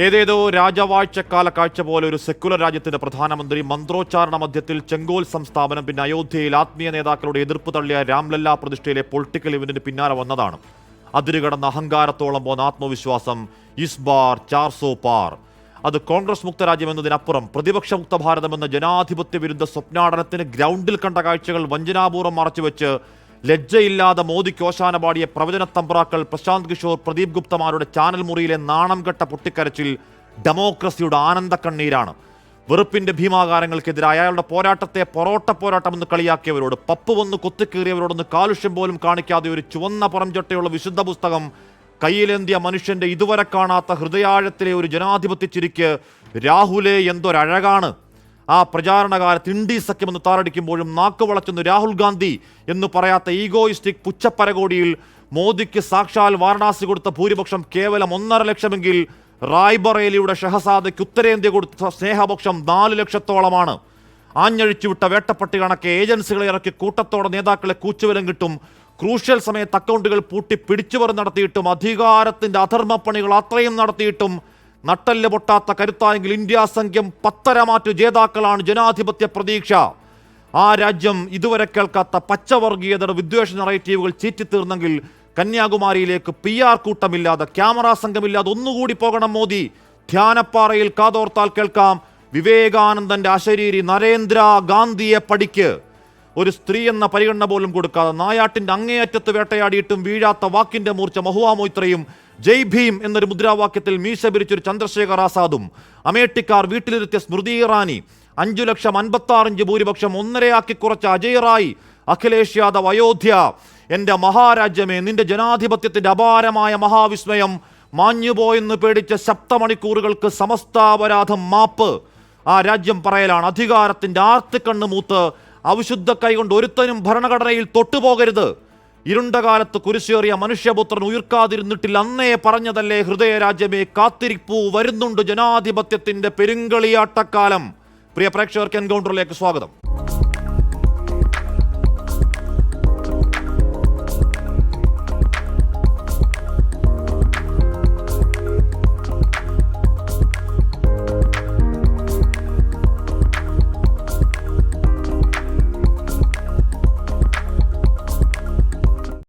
ഏതേതോ രാജവാഴ്ചക്കാല കാഴ്ച പോലെ ഒരു സെക്കുലർ രാജ്യത്തിന്റെ പ്രധാനമന്ത്രി മന്ത്രോച്ചാരണ മധ്യത്തിൽ ചെങ്കോൽ സംസ്ഥാപനം, പിന്നെ അയോധ്യയിൽ ആത്മീയ നേതാക്കളുടെ എതിർപ്പ് തള്ളിയ രാംലല്ല പ്രതിഷ്ഠയിലെ പൊളിറ്റിക്കൽ ഇവന്റിന് പിന്നാലെ വന്നതാണ്. അതിരുകടന്ന അഹങ്കാരത്തോളം പോന്ന ആത്മവിശ്വാസം. ഇസ് ബാർ 400 പാർ. അത് കോൺഗ്രസ് മുക്ത രാജ്യം എന്നതിനപ്പുറം പ്രതിപക്ഷ മുക്ത ഭാരതമെന്ന ജനാധിപത്യ വിരുദ്ധ സ്വപ്നാടനത്തിന് ഗ്രൗണ്ടിൽ കണ്ട കാഴ്ചകൾ വഞ്ചനാപൂർവ്വം മറച്ചുവെച്ച് ലജ്ജയില്ലാതെ മോദിക്ക് ഓശാന പാടിയ പ്രവചന തമ്പ്രാക്കൾ പ്രശാന്ത് കിഷോർ, പ്രദീപ് ഗുപ്തമാരുടെ ചാനൽ മുറിയിലെ നാണം കെട്ട പൊട്ടിക്കരച്ചിൽ ഡെമോക്രസിയുടെ ആനന്ദക്കണ്ണീരാണ്. വെറുപ്പിന്റെ ഭീമാകാരങ്ങൾക്കെതിരായ അയാളുടെ പോരാട്ടത്തെ പൊറോട്ട പോരാട്ടമെന്ന് കളിയാക്കിയവരോട്, പപ്പ് വന്ന് കൊത്തിക്കീറിയവരോടൊന്ന് കാലുഷ്യം പോലും കാണിക്കാതെ ഒരു ചുവന്ന പുറംചൊട്ടയുള്ള വിശുദ്ധ പുസ്തകം കയ്യിലേന്തിയ മനുഷ്യന്റെ ഇതുവരെ കാണാത്ത ഹൃദയാഴത്തിലെ ഒരു ജനാധിപത്യ ചിരിക്ക് രാഹുലെ എന്തൊരഴകാണ്. ആ പ്രചാരണകാലത്ത് ഇന്ത്യ സഖ്യമെന്ന് താറടിക്കുമ്പോഴും നാക്ക് വളച്ചെന്ന് രാഹുൽ ഗാന്ധി എന്ന് പറയാത്ത ഈഗോയിസ്റ്റിക് പുച്ഛപ്പരകോടിയിൽ മോദിക്ക് സാക്ഷാൽ വാരണാസി കൊടുത്ത ഭൂരിപക്ഷം കേവലം 1.5 ലക്ഷമെങ്കിൽ റായ്ബറേലിയുടെ ഷഹസാദയ്ക്ക് ഉത്തരേന്ത്യ കൊടുത്ത സ്നേഹപക്ഷം 4 ലക്ഷത്തോളമാണ്. ആഞ്ഞഴിച്ചുവിട്ട വേട്ടപ്പട്ടി കണക്കെ ഏജൻസികളെ ഇറക്കി കൂട്ടത്തോടെ നേതാക്കളെ കൂച്ചുവിലം കിട്ടും. ക്രൂഷ്യൽ സമയത്ത് അക്കൗണ്ടുകൾ പൂട്ടി പിടിച്ചുപറി നടത്തിയിട്ടും അധികാരത്തിന്റെ അധർമ്മപ്പണികൾ അത്രയും നടത്തിയിട്ടും നട്ടല് പൊട്ടാത്ത കരുത്തായെങ്കിൽ ഇന്ത്യ സംഖ്യം 10 മാറ്റു ജേതാക്കളാണ് ജനാധിപത്യ പ്രതീക്ഷ. ആ രാജ്യം ഇതുവരെ കേൾക്കാത്ത പച്ചവർഗീയതയുടെ വിദ്വേഷ നറേറ്റീവുകൾ ചീറ്റിത്തീർന്നെങ്കിൽ കന്യാകുമാരിയിലേക്ക് PR കൂട്ടമില്ലാതെ, ക്യാമറ സംഘമില്ലാതെ ഒന്നുകൂടി പോകണം മോദി. ധ്യാനപ്പാറയിൽ കാതോർത്താൽ കേൾക്കാം വിവേകാനന്ദന്റെ അശരീരി നരേന്ദ്ര ഗാന്ധിയെ പഠിക്ക്. ഒരു സ്ത്രീ എന്ന പരിഗണന പോലും കൊടുക്കാതെ നായാട്ടിന്റെ അങ്ങേയറ്റത്ത് വേട്ടയാടിയിട്ടും വീഴാത്ത വാക്കിന്റെ മൂർച്ച മഹുവ മൊയ്ത്രയും ജയ് ഭീം എന്നൊരു മുദ്രാവാക്യത്തിൽ മീശ പിരിച്ചൊരു ചന്ദ്രശേഖർ ആസാദും, അമേഠിക്കാർ വീട്ടിലിരുത്തിയ സ്മൃതി ഇറാനി, 5,56,000 ഇഞ്ച് ഭൂരിപക്ഷം 1.5 കുറച്ച അജയ് റായ്, അഖിലേഷ് യാദവ്, അയോധ്യ. എന്റെ മഹാരാജ്യമേ, നിന്റെ ജനാധിപത്യത്തിന്റെ അപാരമായ മഹാവിസ്മയം മാഞ്ഞുപോയെന്ന് പേടിച്ച സപ്തമണിക്കൂറുകൾക്ക് സമസ്താപരാധം മാപ്പ്. ആ രാജ്യം പറയലാണ് അധികാരത്തിന്റെ ആർത്തിക്കണ്ണ് മൂത്ത് അവിശുദ്ധ കൈകൊണ്ട് ഒരുത്തനും ഭരണഘടനയിൽ തൊട്ടുപോകരുത്. ഇരുണ്ട കാലത്ത് കുരിശേറിയ മനുഷ്യപുത്രൻ ഉയർക്കാതിരുന്നിട്ടില്ല അന്നേ പറഞ്ഞതല്ലേ ഹൃദയരാജ്യമേ, കാത്തിരിപ്പൂ വരുന്നുണ്ട് ജനാധിപത്യത്തിന്റെ പെരുങ്കളിയാട്ടക്കാലം. പ്രിയ പ്രേക്ഷകർക്ക് എൻകൗണ്ടറിലേക്ക് സ്വാഗതം.